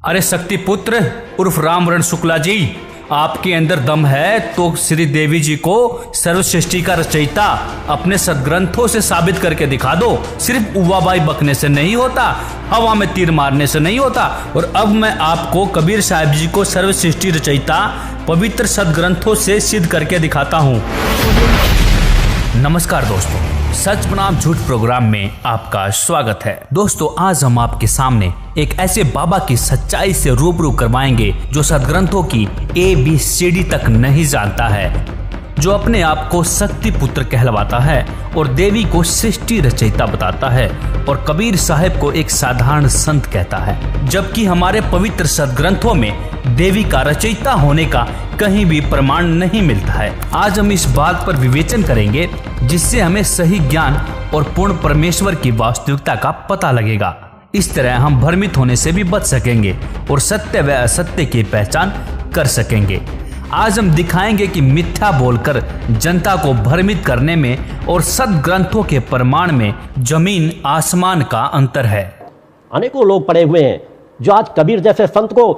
अरे शक्ति पुत्र उर्फ रामवरण शुक्ला जी, आपके अंदर दम है तो श्री देवी जी को सर्वसृष्टि का रचयिता अपने सदग्रंथों से साबित करके दिखा दो। सिर्फ उवाबाई बकने से नहीं होता, हवा में तीर मारने से नहीं होता। और अब मैं आपको कबीर साहब जी को सर्वसृष्टि रचयिता पवित्र सदग्रंथों से सिद्ध करके दिखाता हूँ। नमस्कार दोस्तों, सच बनाम झूठ प्रोग्राम में आपका स्वागत है। दोस्तों, आज हम आपके सामने एक ऐसे बाबा की सच्चाई से रूबरू करवाएंगे जो सदग्रंथों की ABCD तक नहीं जानता है, जो अपने आप को शक्ति पुत्र कहलवाता है और देवी को सृष्टि रचयिता बताता है और कबीर साहब को एक साधारण संत कहता है, जबकि हमारे पवित्र सदग्रंथों में देवी का रचयिता होने का कहीं भी प्रमाण नहीं मिलता है। आज हम इस बात पर विवेचन करेंगे जिससे हमें सही ज्ञान और पूर्ण परमेश्वर की वास्तविकता का पता लगेगा। इस तरह हम भ्रमित होने से भी बच सकेंगे और सत्य व असत्य की पहचान कर सकेंगे। आज हम दिखाएंगे कि मिथ्या बोलकर जनता को भ्रमित करने में और सदग्रंथों के प्रमाण में जमीन आसमान का अंतर है। अनेकों लोग पड़े हुए हैं जो आज कबीर जैसे संत को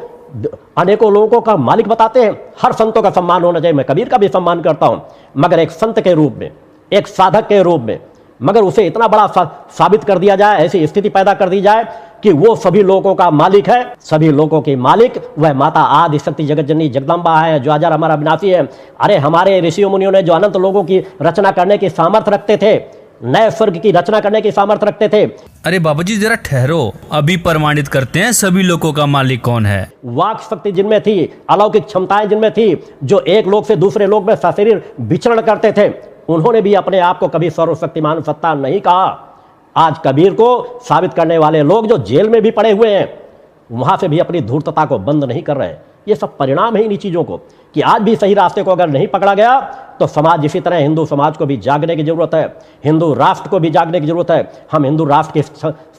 अनेकों लोगों का मालिक बताते हैं। हर संतों का सम्मान होना चाहिए, मैं कबीर का भी सम्मान करता हूं, मगर एक संत के रूप में, एक साधक के रूप में, मगर उसे इतना बड़ा साबित कर दिया जाए, ऐसी स्थिति पैदा कर दी जाए कि वो सभी लोगों का मालिक है। सभी लोगों की मालिक वह माता आदि शक्ति जगत जननी जगदम्बा है, जो अजर अमर अविनाशी है। अरे हमारे ऋषियों मुनियों ने जो अनंत लोगों की रचना करने की सामर्थ्य रखते थे, नए स्वर्ग की रचना करने की सामर्थ्य रखते थे। अरे बाबा जी जरा ठहरो, अभी प्रमाणित करते हैं सभी लोगों का मालिक कौन है। वाक शक्ति जिनमें थी, अलौकिक क्षमताएं जिनमें थी, जो एक लोक से दूसरे लोक में सशरीर विचरण करते थे, उन्होंने भी अपने आप को कभी सर्वशक्तिमान सत्ता नहीं कहा। आज कबीर को साबित करने वाले लोग जो जेल में भी पड़े हुए हैं, वहां से भी अपनी धूर्तता को बंद नहीं कर रहे हैं। ये सब परिणाम है इन चीजों को कि आज भी सही रास्ते को अगर नहीं पकड़ा गया तो समाज इसी तरह, हिंदू समाज को भी जागने की जरूरत है, हिंदू राष्ट्र को भी जागने की जरूरत है। हम हिंदू राष्ट्र की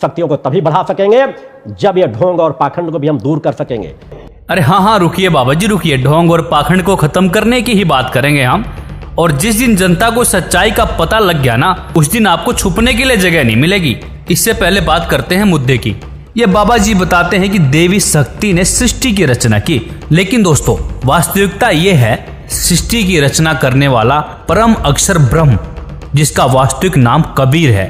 शक्तियों को तभी बढ़ा सकेंगे जब ये ढोंग और पाखंड को भी हम दूर कर सकेंगे। अरे हाँ, रुकिए बाबा जी रुकिए, ढोंग और पाखंड को खत्म करने की ही बात करेंगे हम। और जिस दिन जनता को सच्चाई का पता लग गया ना, उस दिन आपको छुपने के लिए जगह नहीं मिलेगी। इससे पहले बात करते हैं मुद्दे की। ये बाबा जी बताते हैं कि देवी शक्ति ने सृष्टि की रचना की, लेकिन दोस्तों वास्तविकता ये है सृष्टि की रचना करने वाला परम अक्षर ब्रह्म, जिसका वास्तविक नाम कबीर है।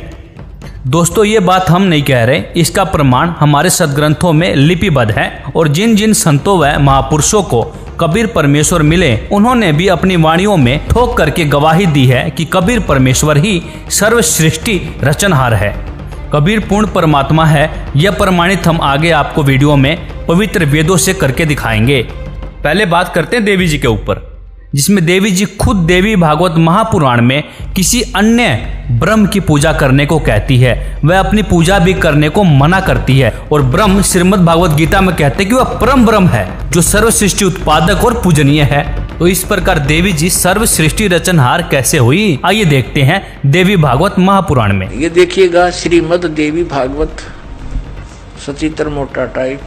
दोस्तों ये बात हम नहीं कह रहे, इसका प्रमाण हमारे सदग्रंथों में लिपिबद्ध है। और जिन जिन संतों व महापुरुषों को कबीर परमेश्वर मिले, उन्होंने भी अपनी वाणियों में ठोक करके गवाही दी है कि कबीर परमेश्वर ही सर्व सृष्टि रचनहार है, कबीर पूर्ण परमात्मा है। यह प्रमाणित हम आगे आपको वीडियो में पवित्र वेदों से करके दिखाएंगे। पहले बात करते हैं देवी जी के ऊपर, जिसमें देवी जी खुद देवी भागवत महापुराण में किसी अन्य ब्रह्म की पूजा करने को कहती है। वह अपनी पूजा भी करने को मना करती है और ब्रह्म श्रीमद् भागवत गीता में कहते हैं कि वह परम ब्रह्म है जो सर्व सृष्टि उत्पादक और पूजनीय है। तो इस प्रकार देवी जी सर्व सृष्टि रचनहार कैसे हुई, आइए देखते हैं देवी भागवत महापुराण में। ये देखिएगा, श्रीमद् देवी भागवत सचित्र मोटा टाइप,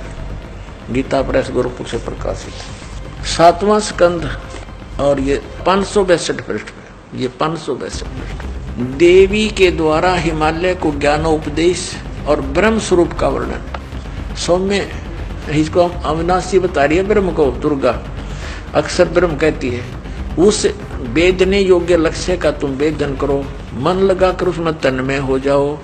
गीता प्रेस गोरखपुर से प्रकाशित, 7वां स्कंद और ये 562 पृष्ठ में, ये 562 पृष्ठ। देवी के द्वारा हिमालय को ज्ञानोपदेश और ब्रह्म स्वरूप का वर्णन। सौम्य, इसको हम अविनाशी बता रही है ब्रह्म को, दुर्गा अक्सर ब्रह्म कहती है। उस वेदने योग्य लक्ष्य का तुम वेदन करो, मन लगाकर उसमें तन्मय हो जाओ।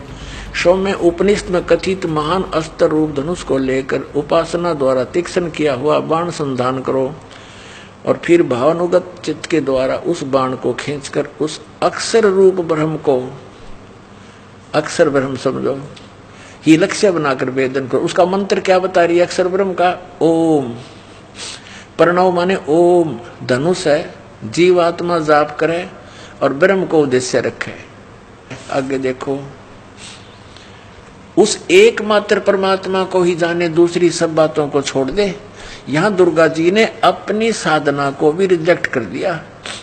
सौम्य, उपनिषद में कथित महान अस्त्र रूप धनुष को लेकर उपासना द्वारा तीक्ष्ण किया हुआ बाण संधान करो और फिर भावानुगत चित्त के द्वारा उस बाण को खींचकर उस अक्षर रूप ब्रह्म को, अक्षर ब्रह्म समझो, ही लक्ष्य बनाकर वेदन करो। उसका मंत्र क्या बता रही है अक्षर ब्रह्म का? ओम। प्रणव माने ओम, धनुष है, जीवात्मा जाप करे और ब्रह्म को उद्देश्य रखे। आगे देखो, उस एकमात्र परमात्मा को ही जाने, दूसरी सब बातों को छोड़ दे। यहाँ दुर्गा जी ने अपनी साधना को भी रिजेक्ट कर दिया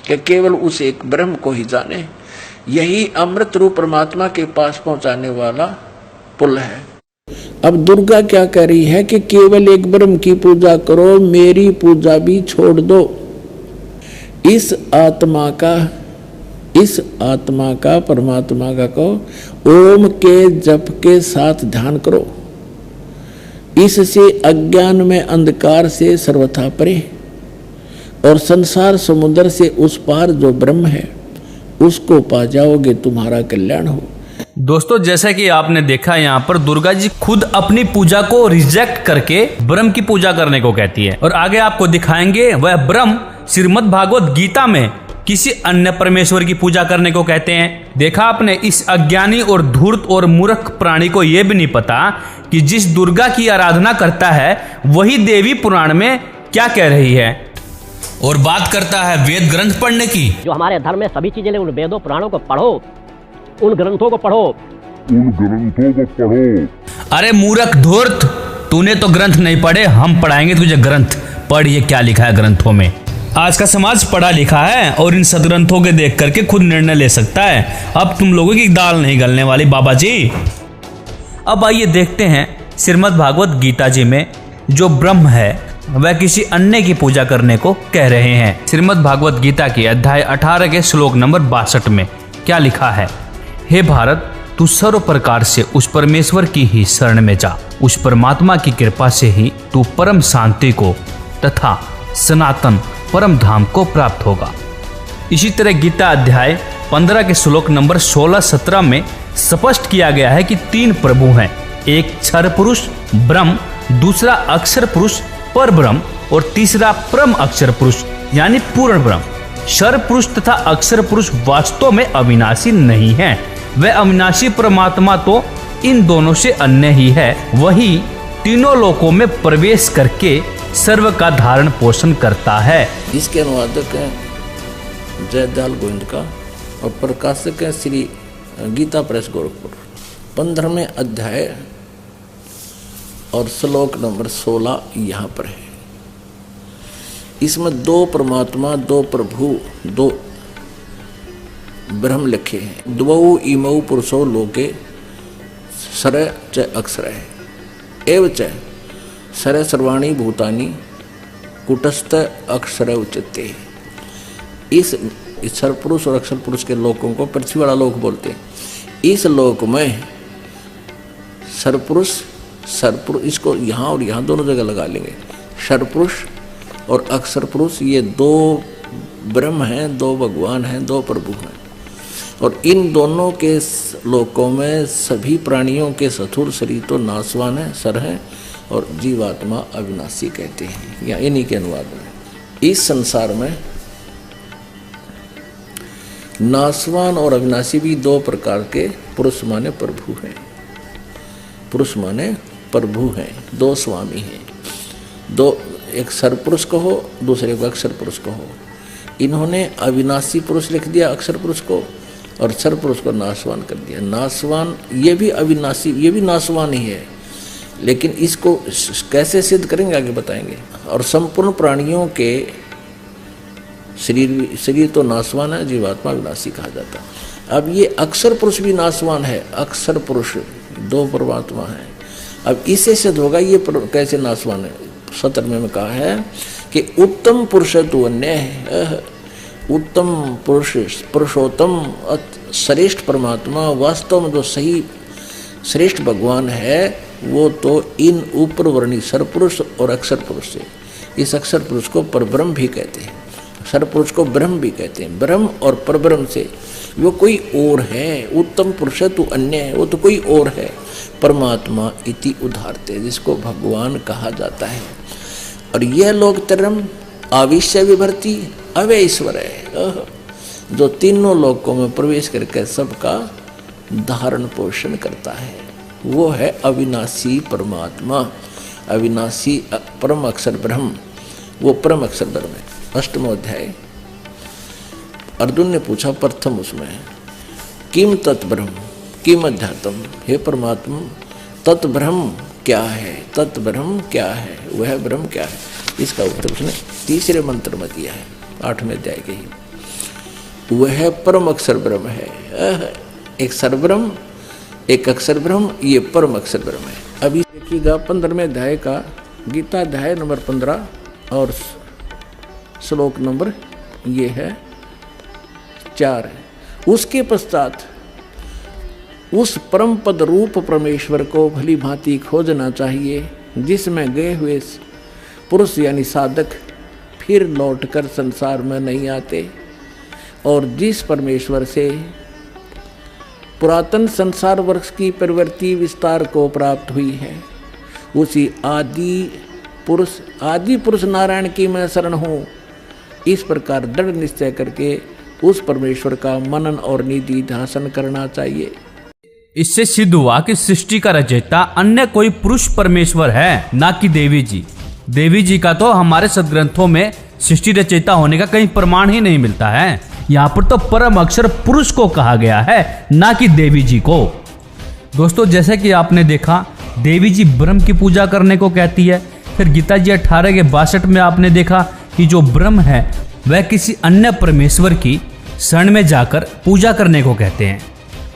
कि केवल उस एक ब्रह्म को ही जाने। यही अमृत रूप परमात्मा के पास पहुंचाने वाला पुल है। अब दुर्गा क्या कह रही है कि केवल एक ब्रह्म की पूजा करो, मेरी पूजा भी छोड़ दो। इस आत्मा का परमात्मा का को ओम के जप के साथ ध्यान करो। इससे अज्ञान में अंधकार से सर्वथा परे और संसार समुद्र से उस पार जो ब्रह्म है उसको पा जाओगे, तुम्हारा कल्याण हो। दोस्तों, जैसा कि आपने देखा यहाँ पर दुर्गा जी खुद अपनी पूजा को रिजेक्ट करके ब्रह्म की पूजा करने को कहती है, और आगे आपको दिखाएंगे वह ब्रह्म श्रीमद् भागवत गीता में किसी अन्य परमेश्वर की पूजा करने को कहते हैं। देखा आपने, इस अज्ञानी और धूर्त और मूर्ख प्राणी को यह भी नहीं पता कि जिस दुर्गा की आराधना करता है वही देवी पुराण में क्या कह रही है, और बात करता है वेद ग्रंथ पढ़ने की। जो हमारे धर्म में सभी चीजें, उन वेदों पुराणों को पढ़ो, उन ग्रंथों को पढ़ो। अरे मूर्ख धूर्त, तूने तो ग्रंथ नहीं पढ़े, हम पढ़ाएंगे तुझे ग्रंथ। पढ़ ये क्या लिखा है ग्रंथों में। आज का समाज पढ़ा लिखा है और इन सदग्रंथों के देख करके खुद निर्णय ले सकता है। अब तुम लोगों की दाल नहीं गलने वाली बाबा जी। अब आइए देखते हैं श्रीमद् भागवत गीता जी में जो ब्रह्म है वह किसी अन्य की पूजा करने को कह रहे हैं। श्रीमद् भागवत गीता के अध्याय 18 के श्लोक नंबर 62 में क्या लिखा है। हे भारत, तू सर्व प्रकार से उस परमेश्वर की ही शरण में जा। उस परमात्मा की कृपा से ही तू परम शांति को तथा सनातन परम धाम को प्राप्त होगा। इसी तरह गीता अध्याय 15 के श्लोक नंबर 16-17 में स्पष्ट किया गया है कि 3 प्रभु हैं, एक क्षर पुरुष ब्रह्म, दूसरा अक्षर पुरुष पर ब्रह्म और तीसरा परम अक्षर पुरुष यानी पूर्ण ब्रह्म। क्षर पुरुष तथा अक्षर पुरुष वास्तव में अविनाशी नहीं है, वह अविनाशी परमात्मा तो इन दोनों से अन्य ही है। वही तीनों लोकों में प्रवेश करके सर्व का धारण पोषण करता है। इसके अनुवादक हैं जयदयाल गोविंद का और प्रकाशक है श्री गीता प्रेस गोरखपुर। 15वें अध्याय और श्लोक नंबर 16 यहाँ पर है। इसमें 2 परमात्मा, 2 प्रभु, 2 ब्रह्म लिखे हैं। द्वौ इमौ पुरुषो लोके सर च अक्षर है एव च सर सर्वाणी भूतानि कुटस्थ अक्षर उच्यते। इस सर पुरुष और अक्षर पुरुष के लोकों को पृथ्वी वाला लोक बोलते हैं। इस लोक में सरपुरुष इसको यहाँ और यहाँ दोनों जगह लगा लेंगे। सरपुरुष और अक्षर पुरुष ये 2 ब्रह्म हैं, 2 भगवान हैं, 2 प्रभु हैं, और इन दोनों के लोकों में सभी प्राणियों के स्थूल शरीर तो नाशवान है, सर है, और जीवात्मा अविनाशी कहते हैं। या इन्हीं के अनुवाद में इस संसार में नाशवान और अविनाशी भी 2 प्रकार के पुरुष माने प्रभु हैं। पुरुष माने प्रभु हैं, 2 स्वामी हैं। 2, एक सरपुरुष को हो, दूसरे को अक्षर पुरुष को हो। इन्होंने अविनाशी पुरुष लिख दिया अक्षर पुरुष को, और सर पुरुष को नाशवान कर दिया। नाशवान ये भी अविनाशी, ये भी नाशवान ही है, लेकिन इसको कैसे सिद्ध करेंगे आगे बताएंगे। और संपूर्ण प्राणियों के शरीर तो नाशवान है, जीवात्मा विनाशी कहा जाता है। अब ये अक्षर पुरुष भी नाशवान है। अक्षर पुरुष 2 परमात्मा है। अब इससे सिद्ध होगा ये कैसे नाशवान है। 17वें में कहा है कि उत्तम पुरुष तो अन्य है। उत्तम पुरुष, पुरुषोत्तम श्रेष्ठ परमात्मा, वास्तव में जो सही श्रेष्ठ भगवान है वो तो इन ऊपर वर्णी सरपुरुष और अक्षर पुरुष से, इस अक्षर पुरुष को परब्रह्म भी कहते हैं, सरपुरुष को ब्रह्म भी कहते हैं। ब्रह्म और परब्रह्म से वो कोई और है। उत्तम पुरुष तो अन्य है, वो तो कोई और है। परमात्मा इति उदाहरते, जिसको भगवान कहा जाता है। और यह लोक तरम आविश्य विभर्ति अवय ईश्वर है, जो तीनों लोकों में प्रवेश करके सबका धारण पोषण करता है। वो है अविनाशी परमात्मा, अविनाशी परम अक्षर ब्रह्म, वो परम अक्षर ब्रह्म है। 8वां अध्याय अर्जुन ने पूछा प्रथम उसमें, किम तत्ब्रह्म किम अध्यात्म, हे परमात्मा तत्ब्रह्म क्या है, तत्ब्रह्म क्या है, वह ब्रह्म क्या है। इसका उत्तर उसने 3रे मंत्र में दिया है, 8वें अध्याय के ही। वह परम अक्षर ब्रह्म है। एक सरब्रह्म, एक अक्षर ब्रह्म, ये परम अक्षर ब्रह्म है। अभी देखिएगा 15वें अध्याय का गीता अध्याय नंबर 15 और श्लोक नंबर ये है 4 है। उसके पश्चात उस परम पद रूप परमेश्वर को भली भांति खोजना चाहिए जिसमें गए हुए पुरुष यानी साधक फिर लौटकर संसार में नहीं आते, और जिस परमेश्वर से पुरातन संसार वर्ष की प्रवृत्ति विस्तार को प्राप्त हुई है, उसी आदि पुरुष नारायण की मैं शरण हूँ, इस प्रकार दृढ़ निश्चय करके उस परमेश्वर का मनन और निधि ध्यान करना चाहिए। इससे सिद्ध हुआ कि सृष्टि का रचयिता अन्य कोई पुरुष परमेश्वर है, ना कि देवी जी। देवी जी का तो हमारे सदग्रंथों में सृष्टि रचयिता होने का कहीं प्रमाण ही नहीं मिलता है। यहाँ पर तो परम अक्षर पुरुष को कहा गया है, ना कि देवी जी को। दोस्तों, जैसे कि आपने देखा, देवी जी ब्रह्म की पूजा करने को कहती है। फिर गीता जी 18:62 में आपने देखा कि जो ब्रह्म है वह किसी अन्य परमेश्वर की शरण में जाकर पूजा करने को कहते हैं।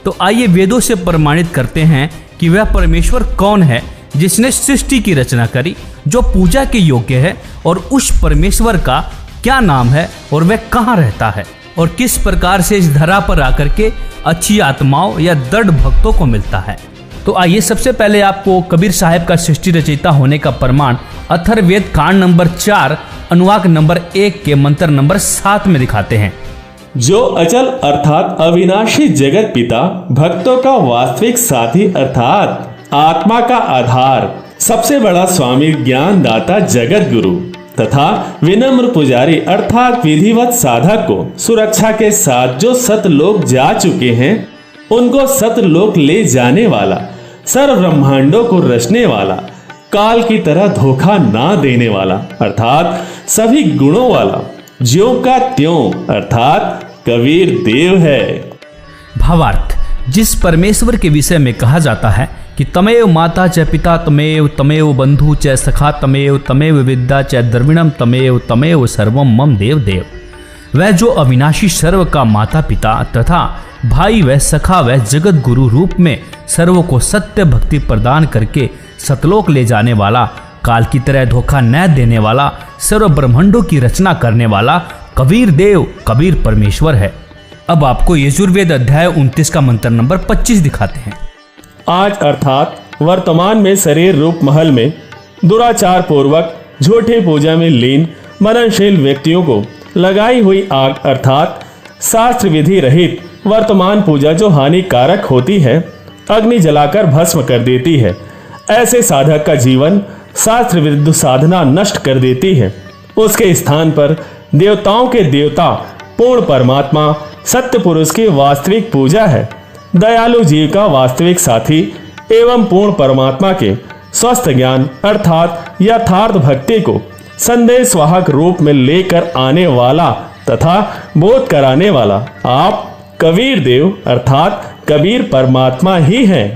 तो आइए वेदों से प्रमाणित करते हैं कि वह परमेश्वर कौन है जिसने सृष्टि की रचना करी, जो पूजा के योग्य है, और उस परमेश्वर का क्या नाम है और वह कहाँ रहता है, और किस प्रकार से इस धरा पर आकर के अच्छी आत्माओं या दृढ़ भक्तों को मिलता है। तो आइए सबसे पहले आपको कबीर साहब का सृष्टि रचयिता होने का प्रमाण अथर्ववेद कांड नंबर 4 अनुवाक नंबर 1 के मंत्र नंबर 7 में दिखाते हैं। जो अचल अर्थात अविनाशी जगत पिता, भक्तों का वास्तविक साथी अर्थात आत्मा का आधार, सबसे बड़ा स्वामी ज्ञान दाता जगत गुरु तथा विनम्र पुजारी अर्थात विधिवत साधक को सुरक्षा के साथ जो सतलोक जा चुके हैं, उनको सतलोक ले जाने वाला, सर्व ब्रह्मांडों को रचने वाला, काल की तरह धोखा ना देने वाला अर्थात सभी गुणों वाला, ज्यों का त्यों अर्थात कबीर देव है। भावार्थ, जिस परमेश्वर के विषय में कहा जाता है कि तमेव माता च पिता तमेव, तमेव बंधु च सखा तमेव, तमेव विद्या च द्रविणम तमेव, तमेव सर्वम मम देव देव, वह जो अविनाशी सर्व का माता पिता तथा भाई व सखा व जगत गुरु रूप में सर्व को सत्य भक्ति प्रदान करके सतलोक ले जाने वाला, काल की तरह धोखा न देने वाला, सर्व ब्रह्मांडों की रचना करने वाला कबीर देव, कबीर परमेश्वर है। अब आपको यजुर्वेद अध्याय 29 का मंत्र नंबर 25 दिखाते हैं। आज अर्थात वर्तमान में शरीर रूप महल में दुराचार पूर्वक झूठी पूजा में लीन मननशील व्यक्तियों को लगाई हुई आग अर्थात शास्त्र विधि रहित वर्तमान पूजा जो हानिकारक होती है, अग्नि जलाकर भस्म कर देती है। ऐसे साधक का जीवन शास्त्र विरुद्ध साधना नष्ट कर देती है। उसके स्थान पर देवताओं के देवता पूर्ण परमात्मा सत्य पुरुष की वास्तविक पूजा है। दयालु जीव का वास्तविक साथी एवं पूर्ण परमात्मा के स्वस्थ ज्ञान अर्थात यथार्थ भक्ति को संदेश वाहक रूप में लेकर आने वाला तथा बोध कराने वाला आप कबीर देव अर्थात कबीर परमात्मा ही हैं।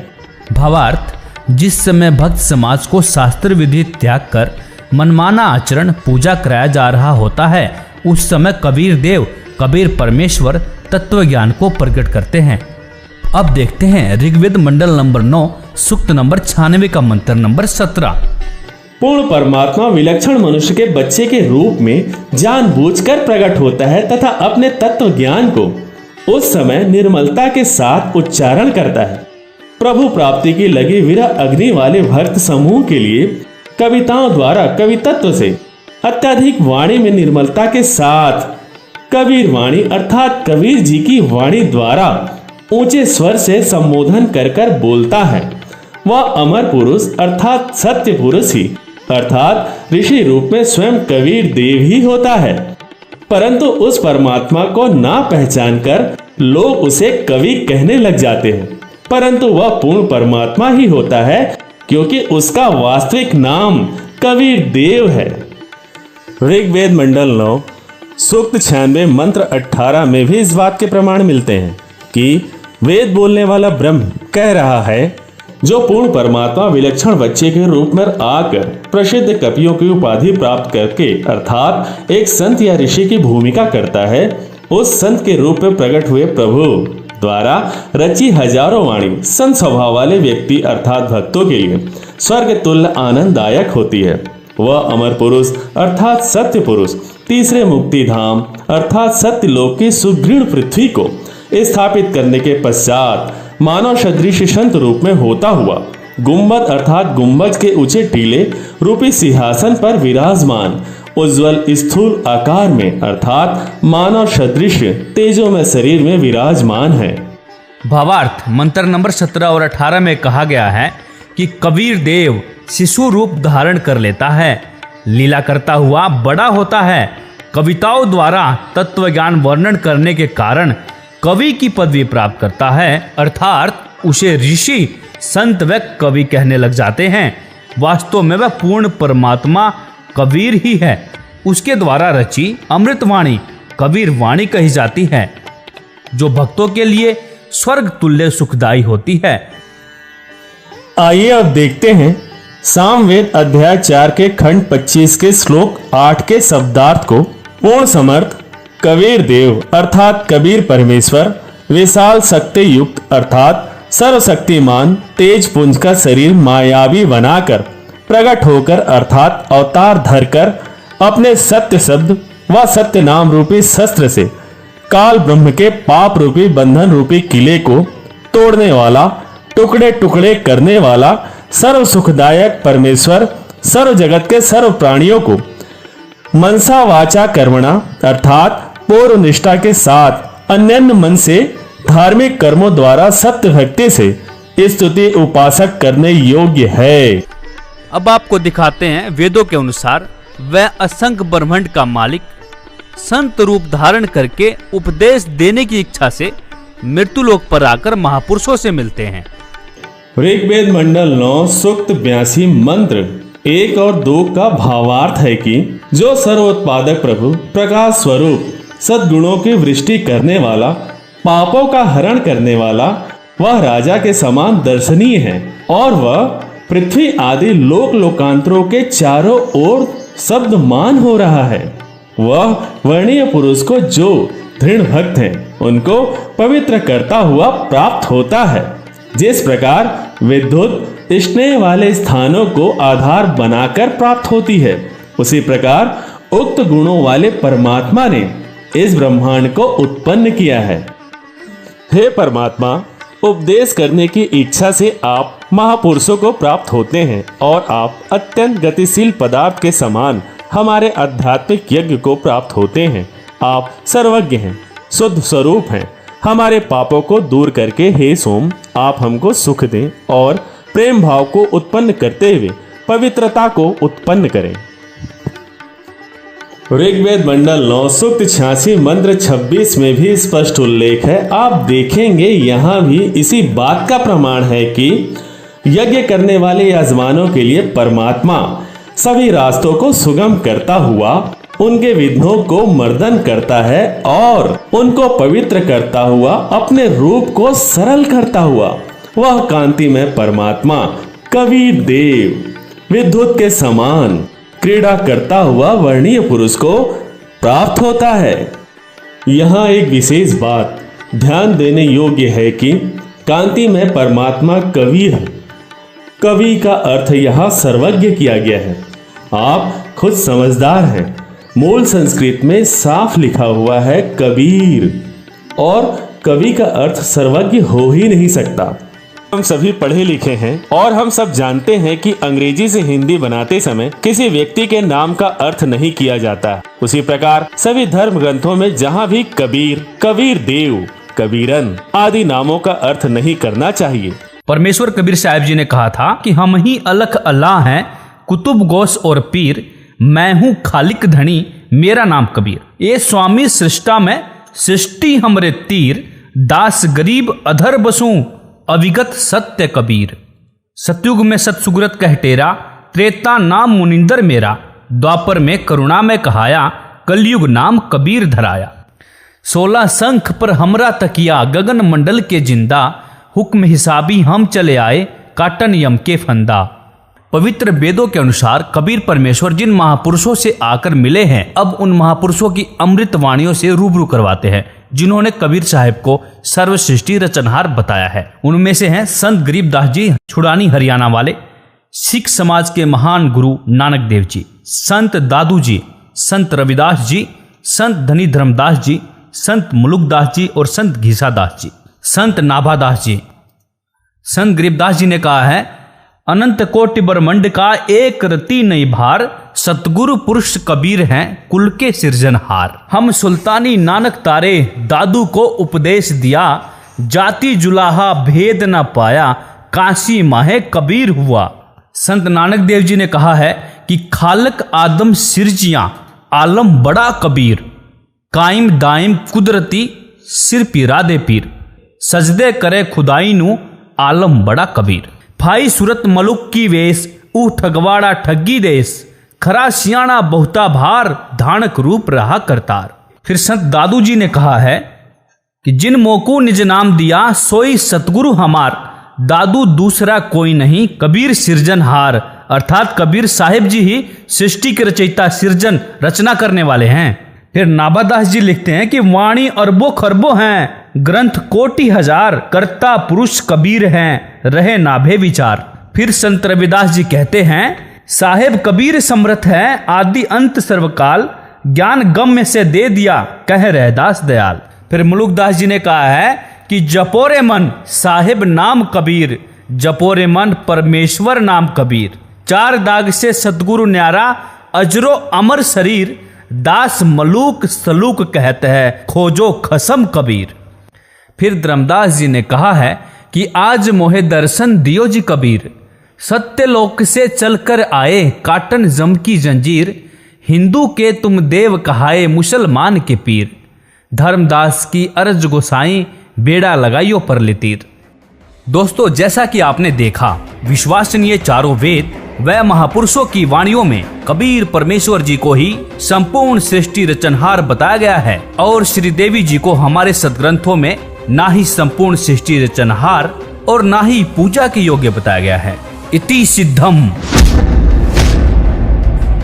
भावार्थ, जिस समय भक्त समाज को शास्त्र विधि त्याग कर मनमाना आचरण पूजा कराया जा रहा होता है, उस समय कबीर देव, कबीर परमेश्वर तत्व ज्ञान को प्रकट करते हैं। अब देखते हैं ऋग्वेद मंडल नंबर 9 सूक्त नंबर 96 का मंत्र नंबर 17। पूर्ण परमात्मा विलक्षण मनुष्य के बच्चे के रूप में जानबूझकर प्रकट होता है तथा अपने तत्व ज्ञान को उस समय निर्मलता के साथ उच्चारण करता है। प्रभु प्राप्ति की लगी विरह अग्नि वाले भक्त समूह के लिए कविताओं द्वारा कवितत्व से अत्यधिक वाणी में निर्मलता के साथ कबीर वाणी अर्थात कबीर जी की वाणी द्वारा ऊंचे स्वर से संबोधन कर कर बोलता है। वह अमर पुरुष अर्थात सत्य पुरुष ही अर्थात ऋषि रूप में स्वयं कबीर देव ही होता है। परंतु उस परमात्मा को ना पहचान कर लोग उसे कवि कहने लग जाते हैं, परंतु वह पूर्ण परमात्मा ही होता है क्योंकि उसका वास्तविक नाम कबीर देव है। ऋग्वेद मंडल 9 सूक्त 96 मंत्र 18 में भी इस बात के प्रमाण मिलते हैं कि वेद बोलने वाला ब्रह्म कह रहा है, जो पूर्ण परमात्मा विलक्षण बच्चे के रूप में आकर प्रसिद्ध कवियों की उपाधि प्राप्त करके अर्थात एक संत या ऋषि की भूमिका करता है, उस संत के रूप में प्रकट हुए प्रभु द्वारा रची हजारों वाणी संत स्वभाव वाले व्यक्ति अर्थात भक्तों के लिए स्वर्ग तुल्य आनंददायक होती है। वह अमर पुरुष अर्थात सत्य पुरुष तीसरे मुक्ति धाम अर्थात सत्य लोक की सुदृढ़ पृथ्वी को स्थापित करने के पश्चात मानव सदृश संत रूप में होता हुआ गुम्बद अर्थात गुम्बज के ऊंचे टीले रूपी सिंहासन पर विराजमान उज्जवल स्थूल आकार में अर्थात मानव सदृश तेजो में शरीर में विराजमान है। भावार्थ मंत्र नंबर 17 और 18 में कहा गया है कि कबीर देव शिशु रूप धारण कर लेता है, लीला करता हुआ बड़ा होता है, कविताओं द्वारा तत्व ज्ञान वर्णन करने के कारण कवि की पदवी प्राप्त करता है, अर्थात उसे ऋषि संत व कवि कहने लग जाते हैं। वास्तव में वह पूर्ण परमात्मा कबीर ही है। उसके द्वारा रची अमृतवाणी कबीर वाणी कही जाती है, जो भक्तों के लिए स्वर्ग तुल्य सुखदायी होती है। आइए अब देखते हैं सामवेद अध्याय 4 के खंड 25 के श्लोक 8 के शब्दार्थ को। पूर्ण समर्थ कबीर देव अर्थात कबीर परमेश्वर विशाल शक्ति युक्त अर्थात सर्वशक्तिमान तेज पुंज का शरीर मायावी बनाकर प्रकट होकर अर्थात अवतार धरकर अपने सत्य शब्द व सत्य नाम रूपी शस्त्र से काल ब्रह्म के पाप रूपी बंधन रूपी किले को तोड़ने वाला, टुकड़े टुकड़े करने वाला सर्व सुखदायक परमेश्वर सर्व जगत के सर्व प्राणियों को मनसा वाचा कर्मणा अर्थात पूर्व निष्ठा के साथ अन्यन्य मन से धार्मिक कर्मों द्वारा सत्य भक्ति से स्तुति उपासक करने योग्य है। अब आपको दिखाते हैं वेदों के अनुसार वह असंख्य ब्रह्मांड का मालिक संत रूप धारण करके उपदेश देने की इच्छा से मृत्युलोक पर आकर महापुरुषों से मिलते हैं। ऋग्वेद मंडल 9 सूक्त 82 मंत्र 1 और 2 का भावार्थ है कि जो सर्वोत्पादक प्रभु प्रकाश स्वरूप सद्गुणों की वृष्टि करने वाला, पापों का हरण करने वाला, वह राजा के समान दर्शनीय है और वह पृथ्वी आदि लोक लोकांतरों के चारों ओर शब्दमान हो रहा है। वह वर्णीय पुरुष को जो दृढ़ भक्त हैं उनको पवित्र करता हुआ प्राप्त होता है। जिस प्रकार विद्युत स्नेह वाले स्थानों को आधार बनाकर प्राप्त होती है, उसी प्रकार उक्त गुणों वाले परमात्मा ने इस ब्रह्मांड को उत्पन्न किया है। हे परमात्मा, उपदेश करने की इच्छा से आप महापुरुषों को प्राप्त होते हैं और आप अत्यंत गतिशील पदार्थ के समान हमारे आध्यात्मिक यज्ञ को प्राप्त होते हैं। आप सर्वज्ञ हैं, शुद्ध स्वरूप हैं। हमारे पापों को दूर करके हे सोम आप हमको सुख दें और प्रेम भाव को उत्पन्न करते हुए पवित्रता को उत्पन्न करें। ऋग्वेद मंडल 9 सूक्त 86 मंत्र 26 में भी स्पष्ट उल्लेख है। आप देखेंगे यहाँ भी इसी बात का प्रमाण है कि यज्ञ करने वाले यजमानों के लिए परमात्मा सभी रास्तों को सुगम करता हुआ उनके विघ्नों को मर्दन करता है और उनको पवित्र करता हुआ अपने रूप को सरल करता हुआ वह कांति में परमात्मा कबीर देव विद्युत के समान क्रीड़ा करता हुआ वर्णीय पुरुष को प्राप्त होता है। यहाँ एक विशेष बात ध्यान देने योग्य है कि कांति में परमात्मा कबीर है। कवि का अर्थ यहाँ सर्वज्ञ किया गया है। आप खुद समझदार हैं। मूल संस्कृत में साफ लिखा हुआ है कबीर, और कवि का अर्थ सर्वज्ञ हो ही नहीं सकता। हम सभी पढ़े लिखे हैं और हम सब जानते हैं कि अंग्रेजी से हिंदी बनाते समय किसी व्यक्ति के नाम का अर्थ नहीं किया जाता। उसी प्रकार सभी धर्म ग्रंथों में जहाँ भी कबीर, कबीर देव, कबीरन आदि नामों का अर्थ नहीं करना चाहिए। परमेश्वर कबीर साहब जी ने कहा था कि हम ही अलख अल्लाह हैं, कुतुब गौस और पीर, मैं हूँ खालिक धनी, मेरा नाम कबीर। ये स्वामी सृष्टा में सृष्टि हमरे तीर, दास गरीब अधर बसूं, अविगत सत्य कबीर। सतयुग में सतसुग्रत कह टेरा, त्रेता नाम मुनिंदर मेरा, द्वापर में करुणा में कहाया, कलयुग नाम कबीर धराया। 16 शंख पर हमरा तकिया, गगन मंडल के जिंदा, हुक्म हिसाबी हम चले आए, काटन यम के फंदा। पवित्र वेदों के अनुसार कबीर परमेश्वर जिन महापुरुषों से आकर मिले हैं, अब उन महापुरुषों की अमृत वाणियों से रूबरू करवाते हैं, जिन्होंने कबीर साहिब को सर्वसृष्टि रचनहार बताया है। उनमें से हैं संत गरीबदास जी छुड़ानी हरियाणा वाले, सिख समाज के महान गुरु नानक देव जी, संत दादू जी, संत रविदास जी, संत धनी धर्मदास जी, संत मुलुकदास जी और संत घीसादास जी, संत नाभादास जी। संत गरीबदास जी ने कहा है, अनंत कोटि ब्रह्मंड का एक रति नहीं भार, सतगुरु पुरुष कबीर हैं कुल के सिरजनहार। हम सुल्तानी नानक तारे, दादू को उपदेश दिया, जाति जुलाहा भेद न पाया, काशी माहे कबीर हुआ। संत नानक देव जी ने कहा है कि खालक आदम सिरजियां, आलम बड़ा कबीर, कायम दायम कुदरती, सिर पीरा दे पीर, सजदे करे खुदाई नू, आलम बड़ा कबीर। फाई सूरत मलुक की वेश, ऊ ठगवाड़ा ठगी देश, खरा सियाणा बहुता भार, धानक रूप रहा करतार। फिर संत दादू जी ने कहा है कि जिन मोको निज नाम दिया, सोई सतगुरु हमार, दादू दूसरा कोई नहीं, कबीर सिरजनहार। अर्थात कबीर साहिब जी ही सृष्टि के रचयिता, सिरजन रचना करने वाले हैं। फिर नाभादास जी लिखते हैं कि वाणी अरबों खरबों हैं, ग्रंथ कोटि हजार, कर्ता पुरुष कबीर हैं, रहे नाभे विचार। फिर संत रविदास जी कहते हैं साहेब कबीर समर्थ है, आदि अंत सर्वकाल, ज्ञान गम्य से दे दिया, कह रहदास दयाल। फिर मुलुकदास जी ने कहा है कि जपोरे मन साहिब नाम कबीर, जपोरे मन परमेश्वर नाम कबीर। चार दाग से सतगुरु न्यारा, अजरो अमर शरीर, दास मलूक सलूक कहते हैं, खोजो खसम कबीर। फिर धर्मदास जी ने कहा है कि आज मोहे दर्शन दियो जी कबीर, सत्यलोक से चलकर आए, काटन जम की जंजीर, हिंदू के तुम देव कहाए, मुसलमान के पीर। धर्मदास की अर्ज गोसाई, बेड़ा लगाइयो पर लितीर। दोस्तों, जैसा कि आपने देखा, विश्वसनीय चारों वेद व महापुरुषों की वाणियों में कबीर परमेश्वर जी को ही संपूर्ण सृष्टि रचनहार बताया गया है, और श्री देवी जी को हमारे सदग्रंथों में ना ही संपूर्ण सृष्टि रचनहार और ना ही पूजा के योग्य बताया गया है। इति सिद्धम,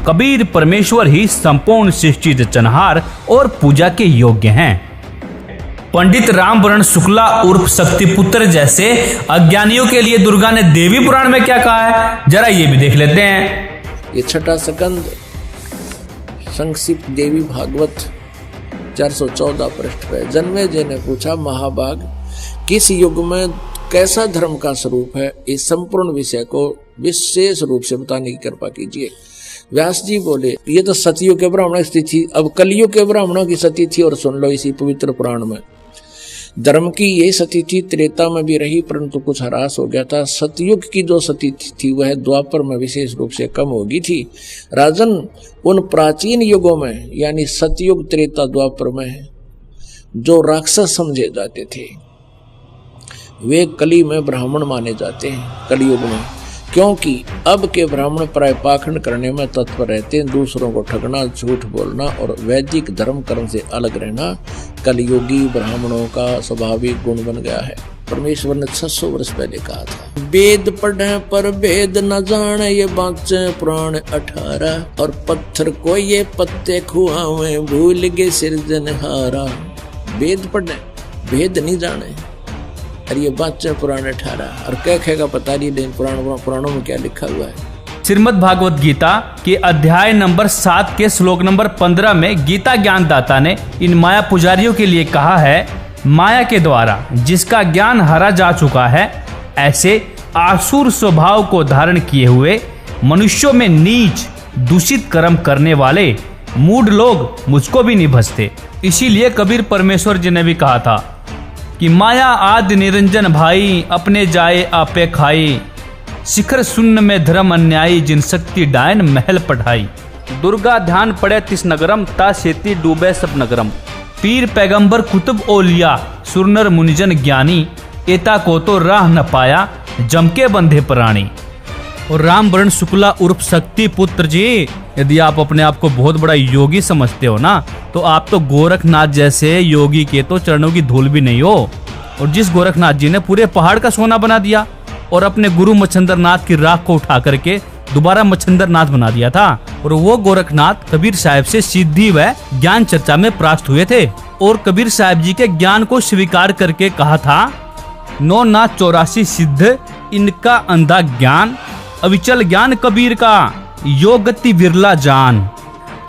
कबीर परमेश्वर ही संपूर्ण सृष्टि रचनहार और पूजा के योग्य हैं। पंडित रामवरण शुक्ला उर्फ शक्तिपुत्र जैसे अज्ञानियों के लिए दुर्गा ने देवी पुराण में क्या कहा है, जरा ये भी देख लेते हैं। ये छठा स्कंद संक्षिप्त देवी भागवत 414 पृष्ठ पे। जन्मेजय ने पूछा, महाभाग किस युग में कैसा धर्म का स्वरूप है, इस संपूर्ण विषय को विशेष रूप से बताने की कृपा कीजिए। व्यास जी बोले, ये तो सतयुग के ब्राह्मणों की स्थिति, अब कलयुग के ब्राह्मणों की सती थी, और सुन लो इसी पवित्र पुराण में। धर्म की ये सती थी त्रेता में भी रही, परंतु कुछ ह्रास हो गया था। सतयुग की जो सती थी वह द्वापर में विशेष रूप से कम हो गई थी। राजन, उन प्राचीन युगों में यानी सतयुग, त्रेता, द्वापर में जो राक्षस समझे जाते थे वे कली में ब्राह्मण माने जाते हैं कलयुग में, क्योंकि अब के ब्राह्मण प्राय पाखंड करने में तत्पर रहते हैं, दूसरों को ठगना, झूठ बोलना और वैदिक धर्म कर्म से अलग रहना कलयुगी ब्राह्मणों का स्वाभाविक गुण बन गया है। परमेश्वर ने 600 वर्ष पहले कहा था, वेद पढ़े पर भेद न जाने, ये बाँचे पुराण 18, और पत्थर को ये पत्ते खुआवे, भूल गए सिरजनहारा। वेद पढ़े भेद नहीं जाने, और ये बात पुराण 18, और क्या कहेगा पता नहीं, लेकिन पुराणों में क्या लिखा हुआ है। श्रीमद् भागवत गीता के अध्याय नंबर 7 के श्लोक नंबर 15 में गीता ज्ञानदाता ने इन माया पुजारियों के लिए कहा है, माया के द्वारा जिसका ज्ञान हरा जा चुका है, ऐसे आसुर स्वभाव को धारण किए हुए मनुष्यों में नीच दूषित कर्म करने वाले मूढ़ लोग मुझको भी नहीं भजते। इसीलिए कबीर परमेश्वर जी ने भी कहा था कि माया आदि निरंजन भाई, अपने जाए आपे खाई, शिखर शून्य में धर्म अन्यायी, जिन शक्ति डायन महल पढ़ाई। दुर्गा ध्यान पड़े तिस नगरम, ता सेती डूबे सब नगरम। पीर पैगंबर कुतुब ओलिया, सुरनर मुनिजन ज्ञानी, एता को तो राह न पाया, जम के बंधे प्राणी। और रामवरण शुक्ला उर्फ शक्ति पुत्र जी, यदि आप अपने आप को बहुत बड़ा योगी समझते हो ना, तो आप तो गोरखनाथ जैसे योगी के तो चरणों की धूल भी नहीं हो। और जिस गोरखनाथ जी ने पूरे पहाड़ का सोना बना दिया और अपने गुरु मच्छंदरनाथ की राख को उठा करके दोबारा मच्छंदरनाथ बना दिया था, और वो गोरखनाथ कबीर साहब से सिद्धि व ज्ञान चर्चा में प्राप्त हुए थे, और कबीर साहब जी के ज्ञान को स्वीकार करके कहा था, 9 नाथ 84 सिद्ध, इनका अंधा ज्ञान, अविचल ज्ञान कबीर का, योग गति विरला जान।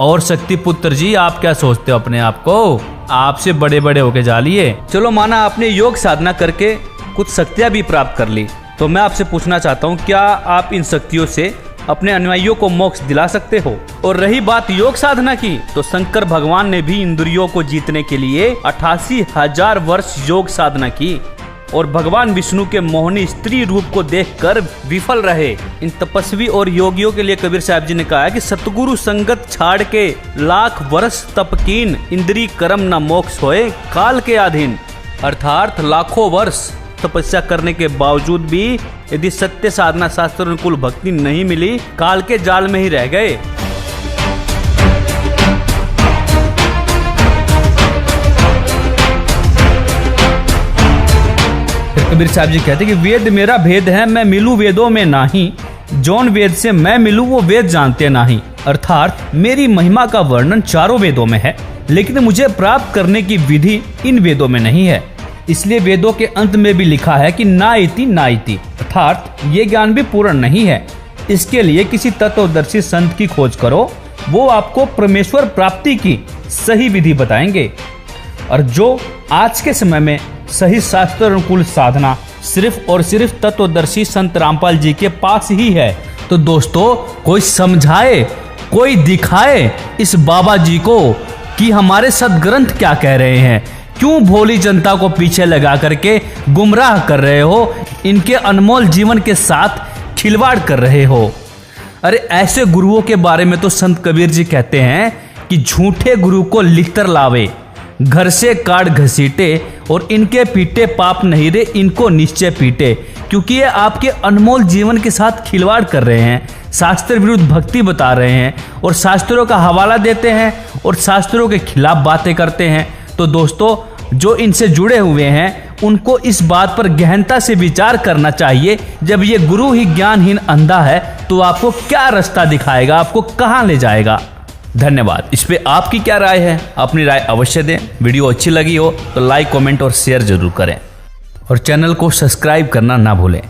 और शक्ति पुत्र जी, आप क्या सोचते हो अपने आप को, आपसे बड़े बड़े होके जा लिए। चलो माना आपने योग साधना करके कुछ शक्तियां भी प्राप्त कर ली, तो मैं आपसे पूछना चाहता हूँ, क्या आप इन शक्तियों से अपने अनुयायियों को मोक्ष दिला सकते हो? और रही बात योग साधना की, तो शंकर भगवान ने भी इंद्रियों को जीतने के लिए 88,000 वर्ष योग साधना की और भगवान विष्णु के मोहनी स्त्री रूप को देखकर विफल रहे। इन तपस्वी और योगियों के लिए कबीर साहब जी ने कहा है कि सतगुरु संगत छाड़ के लाख वर्ष तपकीन, इंद्री कर्म न मोक्ष होए काल के अधीन। अर्थात लाखों वर्ष तपस्या करने के बावजूद भी यदि सत्य साधना शास्त्र अनुकूल भक्ति नहीं मिली, काल के जाल में ही रह गए। कबीर साहब जी कहते कि वेद मेरा भेद है, मैं मिलूं वेदों में नाही, जौन वेद से मैं मिलूं वो वेद जानते नाही। अर्थात मेरी महिमा का वर्णन चारों वेदों में है, लेकिन मुझे प्राप्त करने की विधि इन वेदों में नहीं है। इसलिए वेदों के अंत में भी लिखा है कि ना इति ना इति, अर्थात ये ज्ञान भी पूर्ण नहीं है। इसके लिए किसी तत्वदर्शी संत की खोज करो, वो आपको परमेश्वर प्राप्ति की सही विधि बताएंगे। और जो आज के समय में सही शास्त्र अनुकूल साधना सिर्फ और सिर्फ तत्वदर्शी संत रामपाल जी के पास ही है। तो दोस्तों, कोई समझाए, कोई दिखाए इस बाबा जी को कि हमारे सदग्रंथ क्या कह रहे हैं। क्यों भोली जनता को पीछे लगा करके गुमराह कर रहे हो, इनके अनमोल जीवन के साथ खिलवाड़ कर रहे हो। अरे ऐसे गुरुओं के बारे में तो संत कबीर जी कहते हैं कि झूठे गुरु को लिखकर लावे, घर से काट घसीटे, और इनके पीटे पाप नहीं रे, इनको निश्चय पीटे। क्योंकि ये आपके अनमोल जीवन के साथ खिलवाड़ कर रहे हैं, शास्त्र विरुद्ध भक्ति बता रहे हैं और शास्त्रों का हवाला देते हैं और शास्त्रों के खिलाफ बातें करते हैं। तो दोस्तों, जो इनसे जुड़े हुए हैं उनको इस बात पर गहनता से विचार करना चाहिए। जब ये गुरु ही ज्ञानहीन अंधा है तो आपको क्या रास्ता दिखाएगा, आपको कहाँ ले जाएगा। धन्यवाद। इस पे आपकी क्या राय है? अपनी राय अवश्य दें। वीडियो अच्छी लगी हो तो लाइक, कमेंट और शेयर जरूर करें और चैनल को सब्सक्राइब करना ना भूलें।